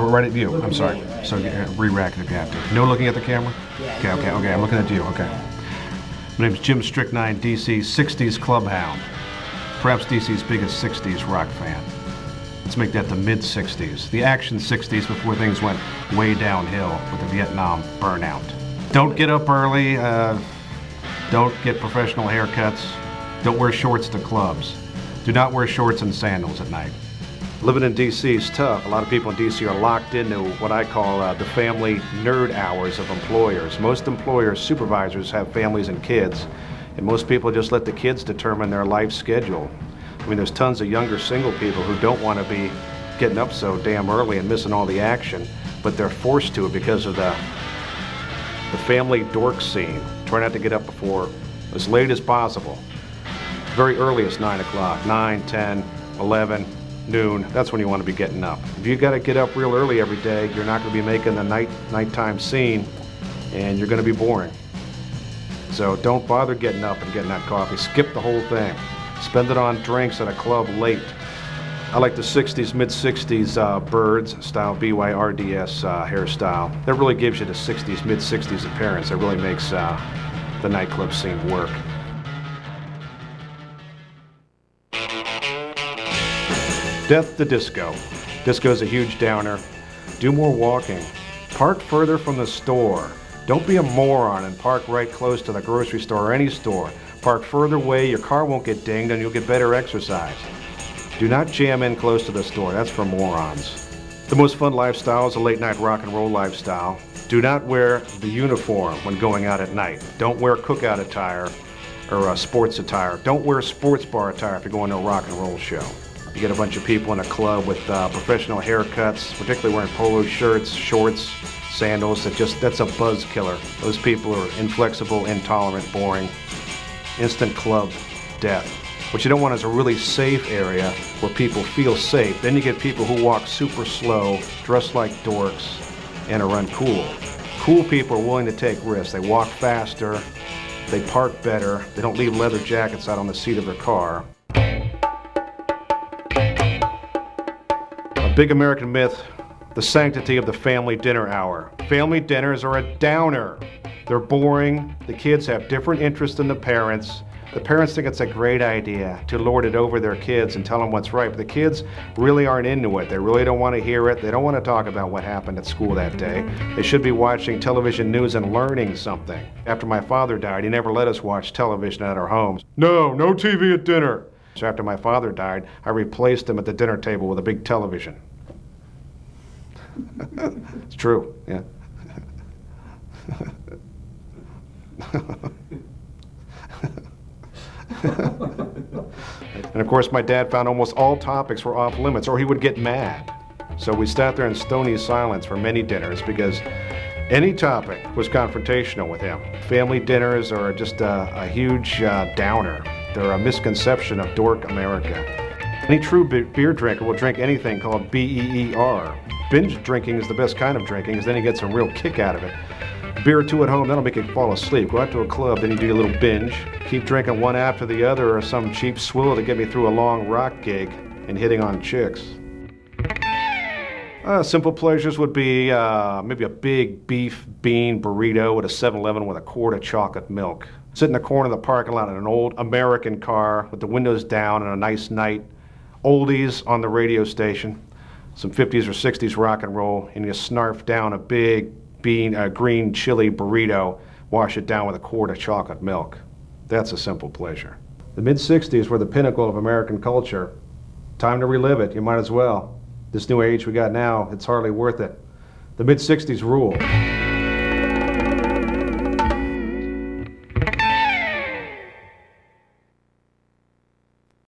right at you. I'm sorry. So re-rack it if you have to. No looking at the camera? Okay, okay, okay. I'm looking at you. Okay. My name's Jim Strychnine, DC's 60s club hound. Perhaps DC's biggest 60s rock fan. Let's make that the mid-60s. The action 60s before things went way downhill with the Vietnam burnout. Don't get up early. Don't get professional haircuts. Don't wear shorts to clubs. Do not wear shorts and sandals at night. Living in DC is tough. A lot of people in DC are locked into what I call the family nerd hours of employers. Most employers, supervisors have families and kids, and most people just let the kids determine their life schedule. I mean, there's tons of younger single people who don't want to be getting up so damn early and missing all the action, but they're forced to it because of the family dork scene. Try not to get up before as late as possible. Very early is 9 o'clock, 9, 10, 11. Noon, that's when you want to be getting up. If you got to get up real early every day, you're not going to be making the nighttime scene, and you're going to be boring. So don't bother getting up and getting that coffee. Skip the whole thing. Spend it on drinks at a club late. I like the 60s, mid-60s Birds style, BYRDS hairstyle. That really gives you the 60s, mid-60s appearance. It really makes the nightclub scene work. Death to disco. Disco's a huge downer. Do more walking. Park further from the store. Don't be a moron and park right close to the grocery store or any store. Park further away, your car won't get dinged and you'll get better exercise. Do not jam in close to the store, that's for morons. The most fun lifestyle is a late night rock and roll lifestyle. Do not wear the uniform when going out at night. Don't wear cookout attire or sports attire. Don't wear sports bar attire if you're going to a rock and roll show. You get a bunch of people in a club with professional haircuts, particularly wearing polo shirts, shorts, sandals. That's a buzz killer. Those people are inflexible, intolerant, boring. Instant club death. What you don't want is a really safe area where people feel safe. Then you get people who walk super slow, dress like dorks, and are uncool. Cool people are willing to take risks. They walk faster, they park better, they don't leave leather jackets out on the seat of their car. Big American myth, the sanctity of the family dinner hour. Family dinners are a downer. They're boring. The kids have different interests than the parents. The parents think it's a great idea to lord it over their kids and tell them what's right, but the kids really aren't into it. They really don't want to hear it. They don't want to talk about what happened at school that day. They should be watching television news and learning something. After my father died, he never let us watch television at our homes. No TV at dinner. So after my father died, I replaced him at the dinner table with a big television. It's true, yeah. And of course, my dad found almost all topics were off limits, or he would get mad. So we sat there in stony silence for many dinners because any topic was confrontational with him. Family dinners are just a huge downer. They're a misconception of dork America. Any true beer drinker will drink anything called BEER. Binge drinking is the best kind of drinking, because then you get some real kick out of it. Beer or two at home, that'll make you fall asleep. Go out to a club, then you do a little binge. Keep drinking one after the other, or some cheap swill to get me through a long rock gig and hitting on chicks. Simple pleasures would be maybe a big beef bean burrito at a 7-Eleven with a quart of chocolate milk. Sit in the corner of the parking lot in an old American car with the windows down on a nice night. Oldies on the radio station. Some 50s or 60s rock and roll, and you snarf down a big green chili burrito, wash it down with a quart of chocolate milk. That's a simple pleasure. The mid-60s were the pinnacle of American culture. Time to relive it, you might as well. This new age we got now, it's hardly worth it. The mid-60s rule.